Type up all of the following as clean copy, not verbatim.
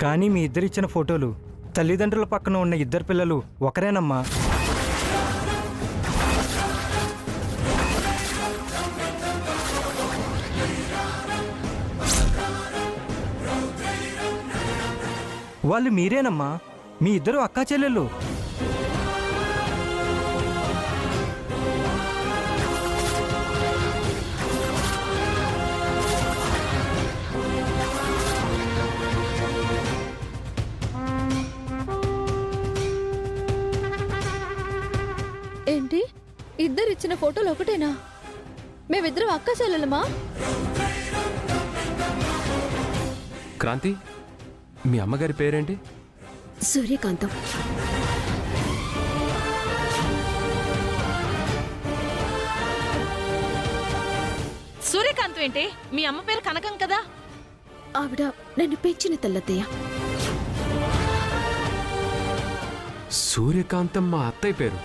కానీ మీ ఇద్దరిచ్చిన ఫోటోలు తల్లిదండ్రుల పక్కన ఉన్న ఇద్దరు పిల్లలు ఒకరేనమ్మా. వాళ్ళు మీరేనమ్మా, మీ ఇద్దరు అక్కా చెల్లెళ్ళు. ఏంటి, ఇద్దరు ఇచ్చిన ఫోటోలు ఒకటేనా? మేమిద్దరం అక్క చెల్లెలమా? క్రాంతి, మీ అమ్మగారి పేరేంటి? సూర్యకాంతం. సూర్యకాంతం ఏంటి? మీ అమ్మ పేరు కనకం కదా. ఆవిడ నన్ను పెంచిన తల్లత్తయ్య. సూర్యకాంతం మా అత్తయ్య పేరు.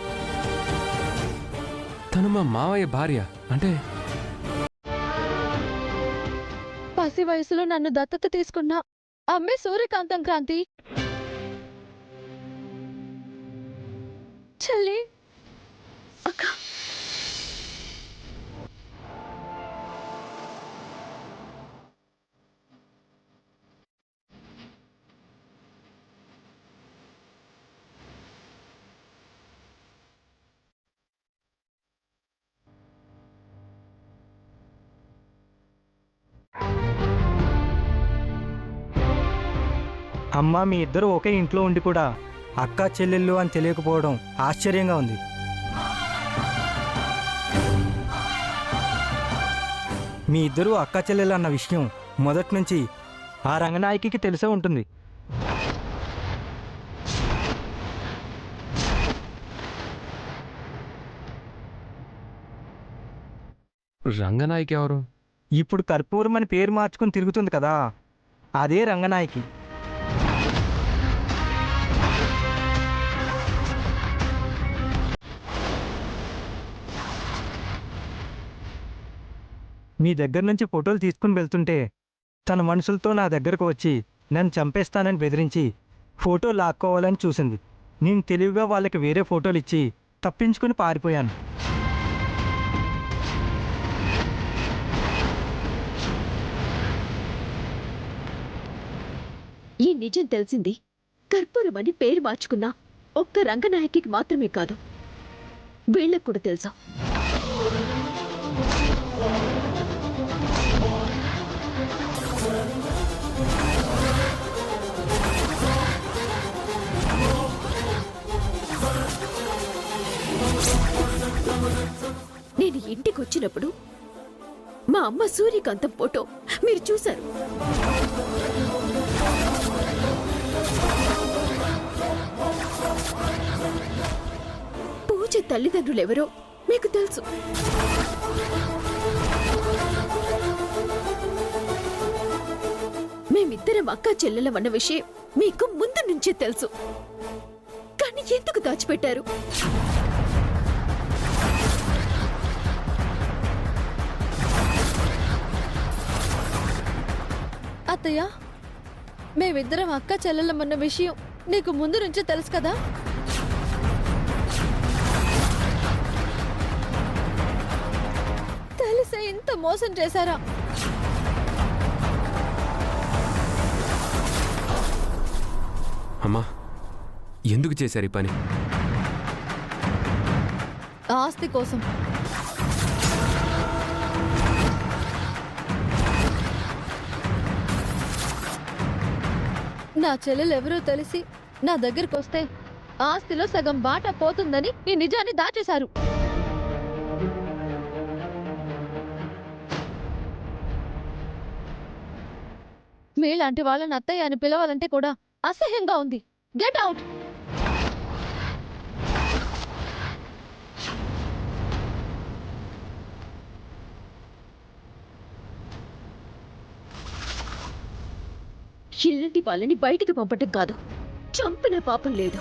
తను మా మావయ్య భార్య. అంటే పసి వయసులో నన్ను దత్తత తీసుకున్న అమ్మే సూర్యకాంతం. క్రాంతి చెల్లి. అక్క, అమ్మా, మీ ఇద్దరు ఒకే ఇంట్లో ఉండి కూడా అక్కా చెల్లెళ్ళు అని తెలియకపోవడం ఆశ్చర్యంగా ఉంది. మీ ఇద్దరూ అక్కా చెల్లెలు అన్న విషయం మొదటి నుంచి ఆ రంగనాయకికి తెలిసే ఉంటుంది. రంగనాయకి ఎవరు? ఇప్పుడు కర్పూరం అని పేరు మార్చుకుని తిరుగుతుంది కదా, అదే రంగనాయకి. మీ దగ్గర నుంచి ఫోటోలు తీసుకుని వెళ్తుంటే తన మనుషులతో నా దగ్గరకు వచ్చి నన్ను చంపేస్తానని బెదిరించి ఫోటో లాక్కోవాలని చూసింది. నేను తెలివిగా వాళ్ళకి వేరే ఫోటోలు ఇచ్చి తప్పించుకుని పారిపోయాను. ఈ నిజం తెలిసింది కర్పూరం అని పేరు మార్చుకున్నా ఒక్క రంగనాయకికి మాత్రమే కాదు, వీళ్ళకు కూడా తెలుసా. నేను ఇంటికి వచ్చినప్పుడు మా అమ్మ సూర్యకాంతం ఫోటో మీరు చూశారు. పూజ తల్లిదండ్రులెవరో మీకు తెలుసు. మేమిద్దరం అక్కా చెల్లెలమన్న విషయం మీకు ముందు నుంచే తెలుసు. కానీ ఎందుకు దాచిపెట్టారు? అత్తయ్య, మేమిద్దరం అక్క చెల్లెలమన్న విషయం నీకు ముందు నుంచే తెలుసు కదా. తెలిసే ఇంత మోసం చేశారా? అమ్మా, ఎందుకు చేశారు ఈ పని? ఆస్తి కోసం. నా చెల్లెలు ఎవరో తెలిసి నా దగ్గరికి వస్తే ఆస్తిలో సగం బాట పోతుందని ఈ నిజాన్ని దాచేశారు. మీలాంటి వాళ్ళని అత్తయ్య అని పిలవాలంటే కూడా అసహ్యంగా ఉంది. Get out. ఇలాంటి వాళ్ళని బయటికి పంపటం కాదు, చంపిన పాపం లేదు.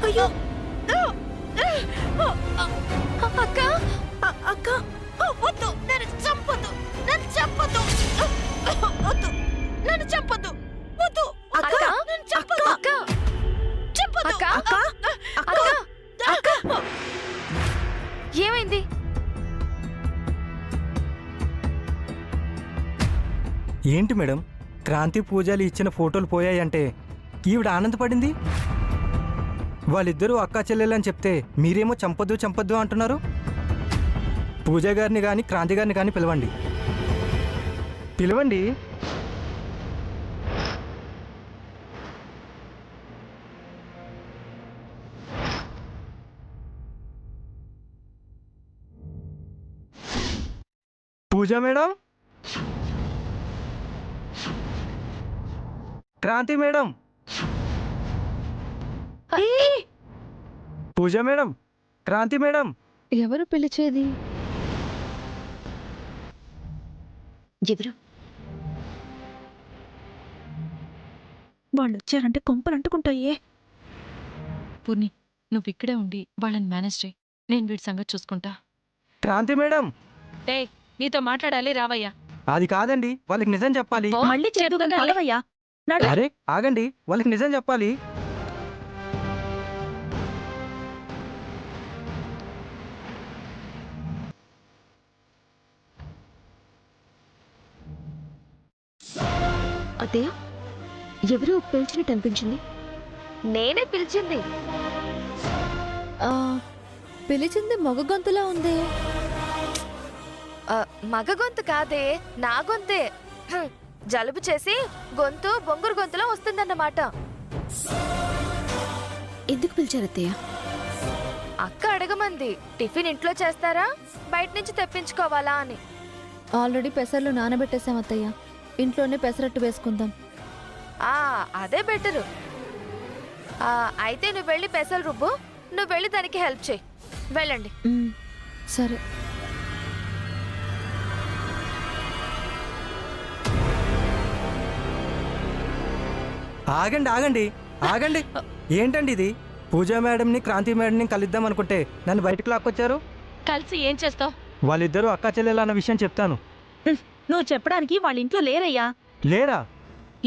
అయ్యో, అక్క, అక్క, వద్దు, నన్ను చంపొద్దు, నన్ను ఏమైంది? ఏంటి మేడం, క్రాంతి పూజలు ఇచ్చిన ఫోటోలు పోయాయంటే ఈవిడ ఆనందపడింది. వాళ్ళిద్దరూ అక్కా చెల్లెలని చెప్తే మీరేమో చంపొద్దు చంపొద్దు అంటున్నారు. పూజ గారిని కానీ క్రాంతి గారిని కానీ పిలవండి. పిలవండి. పూజ మేడం, క్రాంతి మేడం, పూజ మేడం, క్రాంతి మేడం. ఎవరు పిలిచేది? ఎవరు? వాళ్ళు వచ్చారంటే కొంపలు అంటుకుంటాయే. పూర్ణి, నువ్వు ఇక్కడే ఉండి వాళ్ళని మేనేజ్ చేయి. నేను వీడి సంగతి చూసుకుంటా. క్రాంతి మేడం, డే, నీతో మాట్లాడాలి, రావయ్యా. అది కాదండి, వాళ్ళకి నిజం చెప్పాలి. మళ్ళీ చేదుగా కలవయ్యా. అరే ఆగండి, వాళ్ళకి నిజం చెప్పాలి. అత్తయ్య, ఎవరో పిలిచినట్టు అనిపించింది. నేనే పిలిచింది. ఆ, పిలిచింది మగ గొంతులా ఉంది. మగ గొంతు కాదే, నా గొంతే. జలుబు చేసి గొంతు బొంగురు గొంతులో వస్తుందన్నమాట. ఎందుకు పిలిచారు అత్తయ్య? అక్క అడగమంది, టిఫిన్ ఇంట్లో చేస్తారా బయట నుంచి తెప్పించుకోవాలా అని. ఆల్రెడీ పెసర్లు నానబెట్టేసాం అత్తయ్య, ఇంట్లోనే పెసరట్టు వేసుకుందాం. అదే బెటరు. అయితే నువ్వు వెళ్ళి పెసలు రుబ్బు, నువ్వు వెళ్ళి దానికి హెల్ప్ చేయి. వెళ్ళండి. సరే. ఆగండి ఆగండి ఆగండి. ఏంటండి ఇది? పూజా మేడంని క్రాంతి మేడంని కలుద్దాం అనుకుంటే నన్ను బయటకు లాక్కొచ్చారు. కలిసి ఏం చేస్తావు? వాళ్ళిద్దరూ అక్కా చెల్లెలు అన్న విషయం చెప్తాను. నువ్వు చెప్పడానికి వాళ్ళ ఇంట్లో లేరయ్యా. లేరా?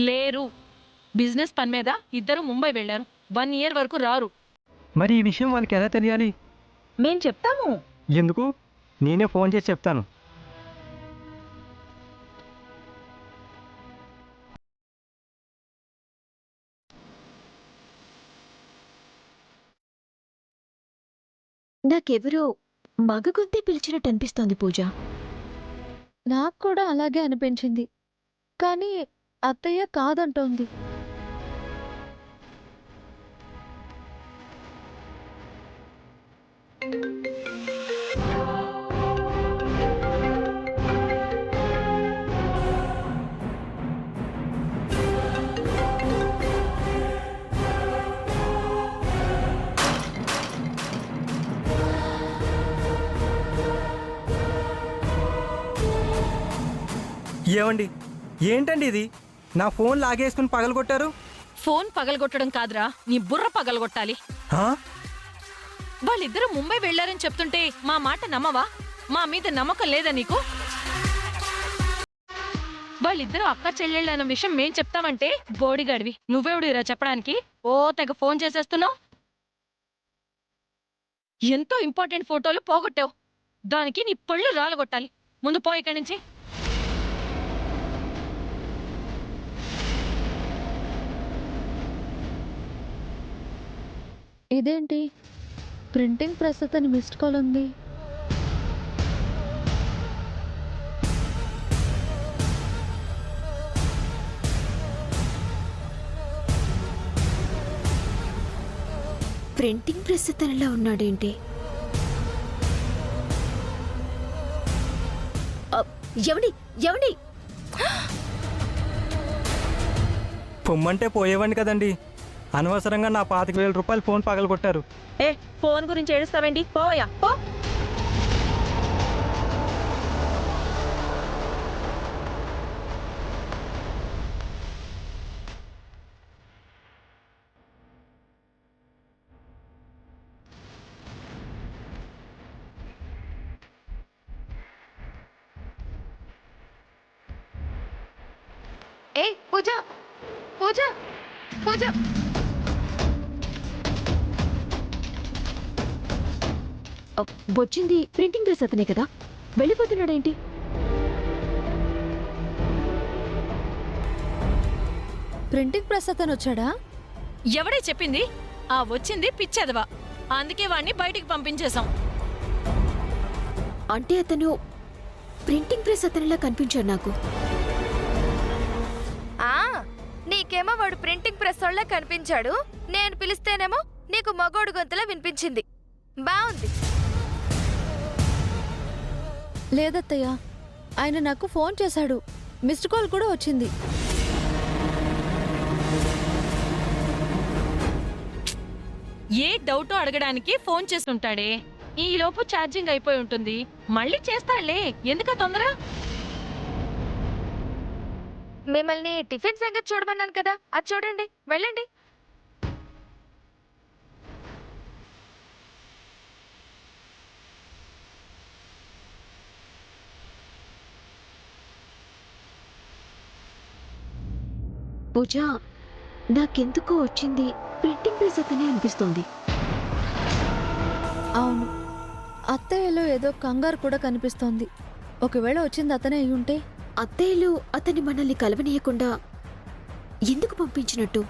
లేరు. బిజినెస్ పని మీద ఇద్దరు ముంబై వెళ్ళారు. 1 year వరకు రారు. మరి ఈ విషయం వాళ్ళకి ఎలా తెలియాలి? మేం చెప్తాము. ఎందుకు? నేనే ఫోన్ చేసి చెప్తాను. నాకెవరో మగ గొంతే పిలిచినట్టు అనిపిస్తోంది పూజ. నాకు కూడా అలాగే అనిపించింది, కానీ అత్తయ్య కాదంటోంది. ఏమండి, ఏంటండి ఇది? నా ఫోన్ లాగేసుకుని పగలగొట్టారు. ఫోన్ పగలగొట్టడం కాదురా, నీ బుర్ర పగలగొట్టాలి. హా? వాళ్ళిద్దరూ ముంబై వెళ్ళారని చెప్తుంటే మా మాట నమ్మవా? మా మీద నమ్మకం లేదా నీకు? వాళ్ళిద్దరూ అక్క చెల్లెళ్ళు అన్న విషయం మేం చెప్తామంటే బోడిగాడివి నువ్వెవడిరా చెప్పడానికి? ఓ తెగ ఫోన్ చేసేస్తున్నావు. ఎంతో ఇంపార్టెంట్ ఫోటోలు పోగొట్టావు. దానికి నీ పళ్ళు రాలగొట్టాలి. ముందు పో ఇక్కడి నుంచి. ఇదేంటి, ప్రింటింగ్ ప్రెస్ అని మిస్డ్ కాల్ ఉంది. ప్రింటింగ్ ప్రెస్ తనలో ఉన్నాడేంటి? ఎవడి ఎవడి? పొమ్మంటే పోయేవాడిని కదండి. అనవసరంగా నా 25,000 రూపాయలు ఫోన్ పగలగొట్టారు. ఫోన్ గురించి ఏడుస్తావేంటి? పోయా పో. పూజ పూజ పూజ. వచ్చింది ప్రింటింగ్ ప్రెస్ అతనే కదా, వెళ్ళిపోతున్నాడేంటి? ప్రింటింగ్ ప్రెస్ అతను వచ్చాడా? ఎవడే చెప్పింది? ఆ వచ్చింది పిచ్చెదవా, అందుకే వాణ్ణి బయటికి పంపించేశాం. అంటే అతను ప్రింటింగ్ ప్రెస్ అతనిలా కనిపించాడు నాకు. ఆ నీకేమో వాడు ప్రింటింగ్ ప్రెస్ వాళ్ళ కనిపించాడు, నేను పిలిస్తేనేమో నీకు మగోడు గొంతులా వినిపించింది. బాగుంది. లేదత్తయ్య, ఆయన నాకు ఫోన్ చేశాడు, మిస్డ్ కాల్ కూడా వచ్చింది. ఏ డౌటో అడగడానికి ఫోన్ చేస్తుంటాడే. ఈ లోపు ఛార్జింగ్ అయిపోయి ఉంటుంది, మళ్ళీ చేస్తాడులే. ఎందుక తొందర? మిమ్మల్ని టిఫిన్ సంగతి చూడమన్నాను కదా, అది చూడండి, వెళ్ళండి. పూజ, నాకెందుకో వచ్చింది ప్రింటింగ్ ప్రెస్ అతనే అనిపిస్తోంది. అవును, అత్తయ్యలో ఏదో కంగారు కూడా కనిపిస్తోంది. ఒకవేళ వచ్చింది అతనే అయి ఉంటే? అత్తయ్యలు అతన్ని మనల్ని కలవనీయకుండా ఎందుకు పంపించినట్టు?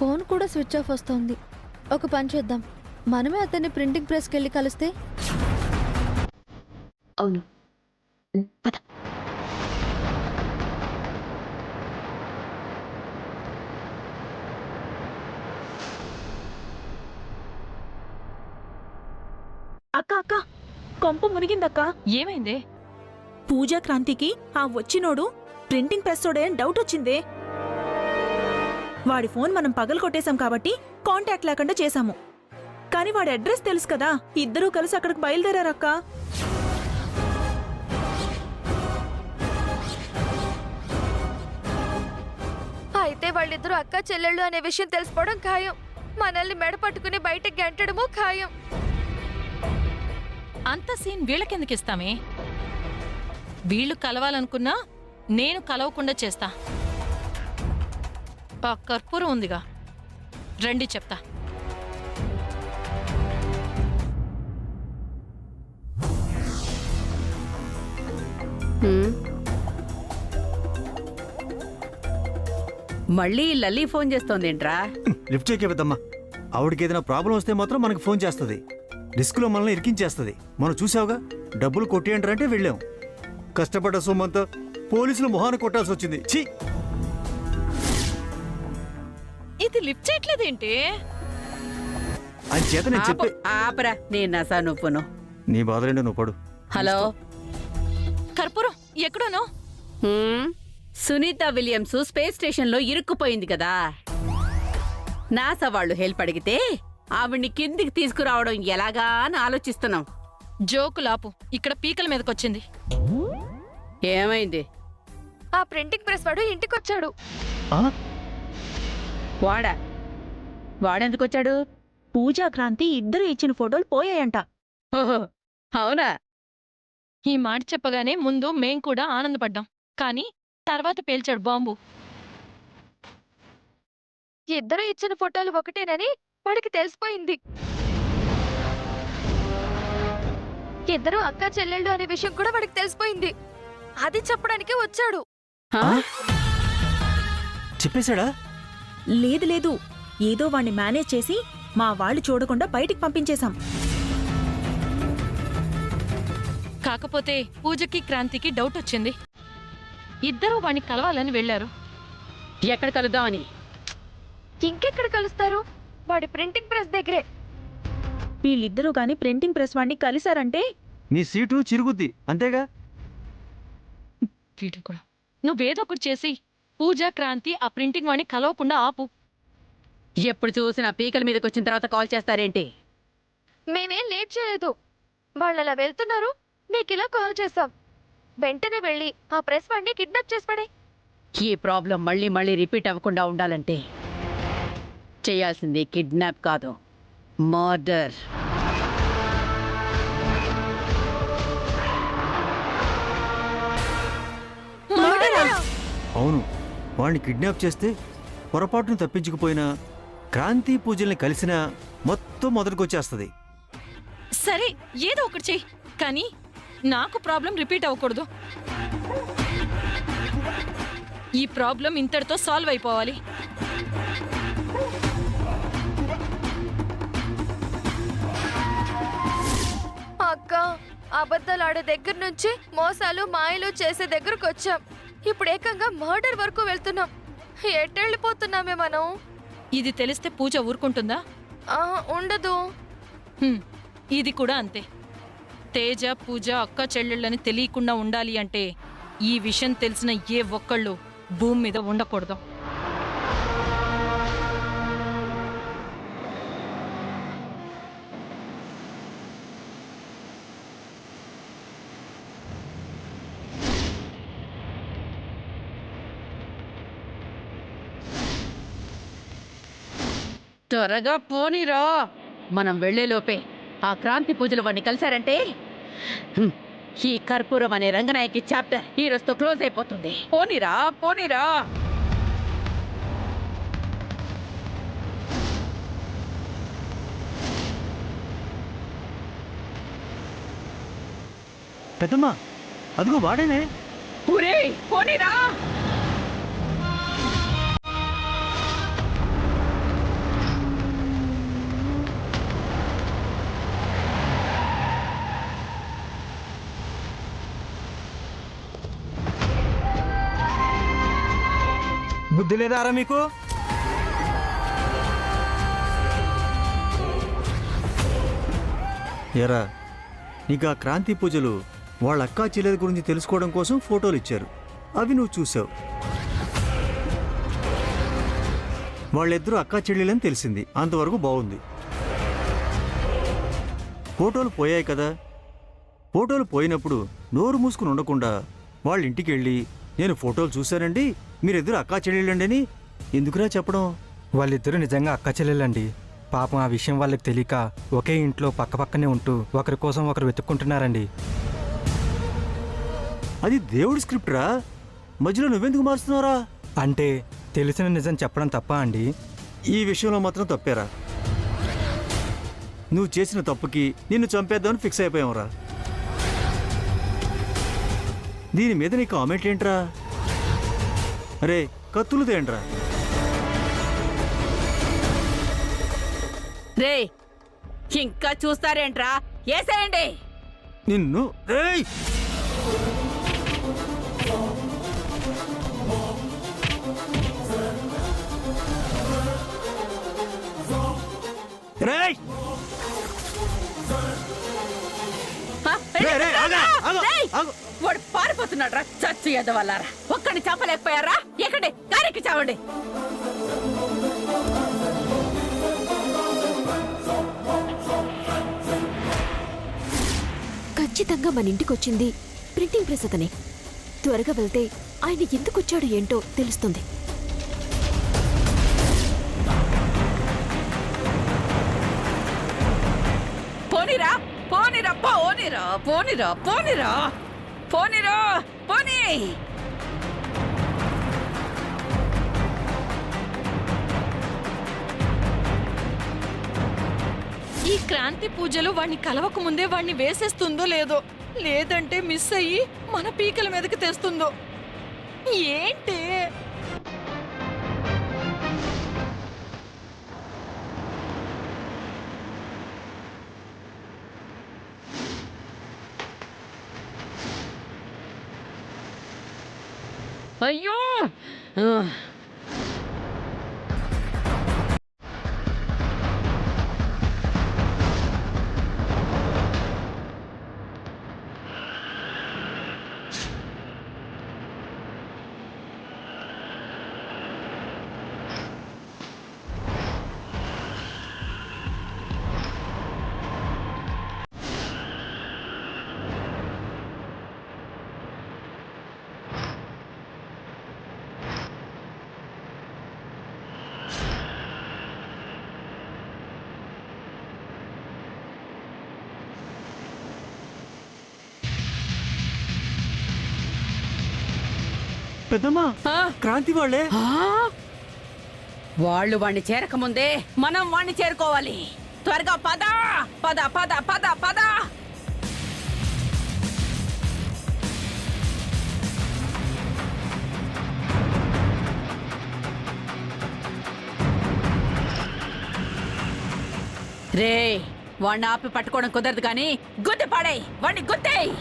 ఫోన్ కూడా స్విచ్ ఆఫ్ వస్తోంది. ఒక పని చేద్దాం, మనమే అతన్ని ప్రింటింగ్ ప్రెస్కి వెళ్ళి కలిస్తే? అవును, పద. అక్క అక్క, కొంపు మునిగిందక్క. ఏమైంది? పూజా క్రాంతికి ఆ వచ్చినోడు ప్రింటింగ్ ప్రెస్సోడే అని డౌట్ వచ్చిందే. వాడి ఫోన్ మనం పగలు కొట్టేశాం కాబట్టి కాంటాక్ట్ లేకుండా చేశాము. కానీ వాడి అడ్రస్ తెలుసు కదా, ఇద్దరూ కలిసి అక్కడికి బయలుదేరారక్క. అయితే వాళ్ళిద్దరూ అక్క చెల్లెళ్ళు అనే విషయం తెలిసిపోవడం ఖాయం. మనల్ని మెడ పట్టుకుని బయటకు గంటడము ఖాయం. అంత సీన్ వీళ్ళకెందుకు ఇస్తామే? వీళ్ళు కలవాలనుకున్నా నేను కలవకుండా చేస్తా. ఆ కర్పూరం ఉందిగా, రండి చెప్తా. మళ్ళీ లల్లీ ఫోన్ చేస్తోందేంట్రా? లిఫ్ట్ చేయకవద్దమ్మా. ఆవిడకి ఏదైనా ప్రాబ్లం వస్తే మాత్రం మనకి ఫోన్ చేస్తుంది. రిస్క్లో మనల్ని ఇరికించేస్తుంది. మనం చూసావుగా, డబ్బులు కొట్టేయంటారంటే వెళ్ళాం. కష్టపడ్డ సొమ్మంతా పోలీసులు మొహాన కొట్టాల్సి వచ్చింది. ఛీ, ఇది లిఫ్ట్ చేయట్లేదేంటి? అని చేత నేను చెప్పే. ఆపరా, నేను నసా నువ్వును. నీ బాధలేండి, నువ్వు పడు. హలో, కర్పూరం ఎక్కడోనో? సునీత విలియమ్స్ స్పేస్ స్టేషన్ లో ఇరుక్కుపోయింది కదా. నాసా వాళ్ళు హెల్ప్ అడిగితే ఆవిడ్ని కిందికి తీసుకురావడం ఎలాగా అని ఆలోచిస్తున్నాం. జోకులాపు, ఇక్కడ పీకల మీదకొచ్చింది. ఏమైంది? ఆ ప్రింటింగ్ ప్రెస్ వాడు ఇంటికొచ్చాడు. వాడెందుకొచ్చాడు? పూజా క్రాంతి ఇద్దరు ఇచ్చిన ఫోటోలు పోయాయంట. ఓహో, అవునా? ఈ మాట చెప్పగానే ముందు మేం కూడా ఆనందపడ్డాం, కానీ తర్వాత పేల్చాడు బాంబు. ఇద్దరు ఇచ్చిన ఫోటోలు ఒకటేనని వాడికి తెలిసిపోయింది. ఇద్దరు అక్క చెల్లెళ్ళు అనే విషయం కూడా వాడికి తెలిసిపోయింది. అది చెప్పడానికి వచ్చాడు. చెప్పేశాడా? లేదు లేదు, ఏదో వాణ్ణి మేనేజ్ చేసి మా వాళ్ళు చూడకుండా బయటికి పంపించేశాం. కాకపోతే పూజకి క్రాంతికి డౌట్ వచ్చింది. ఇద్దరూ వాణ్ణి కలవాలని వెళ్లారు. ఎక్కడ కలుద్దామని? ఇంకెక్కడ కలుస్తారు? వాడి ప్రింటింగ్ ప్రెస్ దగ్గరే. వీళ్ళిద్దరూ గాని ప్రింటింగ్ ప్రెస్ వాణ్ణి కలిశారంటే నీ సీటు చిరుగుద్ది, అంతేగా? వీడు కూడా నువ్వేదో ఒకటి చేసి పూజ క్రాంతి ఆ ప్రింటింగ్ వాణ్ణి కలవకుండా ఆపు. ఎప్పుడు చూసినా పీకల మీదకి వచ్చిన తర్వాత కాల్ చేస్తారేంటి? మేమేం లేట్ చేయలేదు. వాళ్ళు అలా వెళ్తున్నారు, నీకు ఇలా కాల్ చేస్తాం. వెంటనే వెళ్ళి ఆ ప్రెస్ వాడిని కిడ్నాప్ చేసి పడే. ఈ ప్రాబ్లం మళ్ళీ మళ్ళీ రిపీట్ అవ్వకుండా ఉండాలంటే చేయాల్సింది కిడ్నాప్ కాదు, మర్డర్. అవును, వాడిని కిడ్నాప్ చేస్తే పొరపాటును తప్పించుకుపోయినా, క్రాంతి పూజల్ని కలిసినా మొత్తం మొదటికి వచ్చేస్తుంది. సరే ఏదో ఒకటి చెయ్యి, కానీ నాకు ప్రాబ్లం రిపీట్ అవ్వకూడదు. ఈ ప్రాబ్లం ఇంతటితో సాల్వ్ అయిపోవాలి. అక్క, అబద్ధాలు ఆడే దగ్గర నుంచి మోసాలు మాయలు చేసే దగ్గరకు వచ్చాం. ఇప్పుడు ఏకంగా మర్డర్ వరకు వెళ్తున్నాం. ఎట్టెళ్ళిపోతున్నామే మనం? ఇది తెలిస్తే పూజ ఊరుకుంటుందా? ఉండదు. ఇది కూడా అంతే. తేజ, పూజ అక్క చెల్లెళ్ళని తెలియకుండా ఉండాలి అంటే ఈ విషయం తెలిసిన ఏ ఒక్కళ్ళు భూమి మీద ఉండకూడదు. త్వరగా పోనీరా. మనం వెళ్లేలోపే ఆ క్రాంతి పూజలు వాడిని కలిశారంటే ఈ కర్పూరం అనే రంగనాయకి చాప్టర్ ఈ రోజుతో క్లోజ్ అయిపోతుంది. పోనీరా, పోనీరా. పెద్దమ్మా, అదిగో వాడేనే. ఊరే, పోనీరా. బుద్ధి లేదారా మీకు? ఎరా, నీకు ఆ క్రాంతి పూజలు వాళ్ళ అక్కా చెల్లెల గురించి తెలుసుకోవడం కోసం ఫోటోలు ఇచ్చారు. అవి నువ్వు చూసావు. వాళ్ళిద్దరూ అక్కా చెల్లెలని తెలిసింది. అంతవరకు బాగుంది. ఫోటోలు పోయాయి కదా. ఫోటోలు పోయినప్పుడు నోరు మూసుకుని ఉండకుండా వాళ్ళ ఇంటికి వెళ్ళి, నేను ఫోటోలు చూశానండి, మీరిద్దరు అక్కా చెల్లెళ్ళండి అని ఎందుకురా చెప్పడం? వాళ్ళిద్దరూ నిజంగా అక్క చెల్లెలండి. పాపం ఆ విషయం వాళ్ళకి తెలియక ఒకే ఇంట్లో పక్కపక్కనే ఉంటూ ఒకరి కోసం ఒకరు వెతుక్కుంటున్నారండి. అది దేవుడి స్క్రిప్ట్ రా. మధ్యలో నువ్వెందుకు మారుస్తున్నారా? అంటే తెలిసిన నిజం చెప్పడం తప్ప అండి? ఈ విషయంలో మాత్రం తప్పేరా. నువ్వు చేసిన తప్పుకి నిన్ను చంపేద్దామని ఫిక్స్ అయిపోయావురా. దీని మీద నీ కామెంట్ ఏంట్రా? అరే, కత్తులు తేండ్రా. రే, ఇంకా చూస్తారేంట్రా? ఏసేయండి. నిన్ను రేయ్! రేయ్! రేయ్, రేయ్, ఆగు, ఆగు, ఆగు. వాడు పారిపోతున్నాడు రా. చచ్చు ఎదవల్లారా, ఒక్కడిని చంపలేకపోయారా? ఎక్కడే గారికి చావండి. ఖచ్చితంగా మన ఇంటికొచ్చింది ప్రింటింగ్ ప్రెస్ అతనే. త్వరగా వెళ్తే ఆయన ఎందుకొచ్చాడో ఏంటో తెలుస్తుంది. పోనీరా, పోనీరా, పోనీరా, పోనీరా, పోనీరా, పోనీరా, పోనీ. ఈ క్రాంతి పూజలు వాణ్ణి కలవక ముందే వాణ్ణి వేసేస్తుందో లేదో, లేదంటే మిస్ అయ్యి మన పీకల మీదకి తెస్తుందో ఏంటి? అయ్యో. పెద్దమ్మా, క్రాంతి వాళ్ళే. వాళ్ళు వాణ్ణి చేరకముందే మనం వాణ్ణి చేరుకోవాలి. త్వరగా పద పద పద పద పద రే వాణ్ణి ఆపి పట్టుకోవడం కుదరదు కానీ గుద్ది పడే వాణ్ణి గుద్దేయ్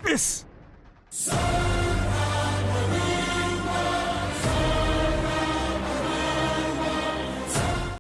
మిస్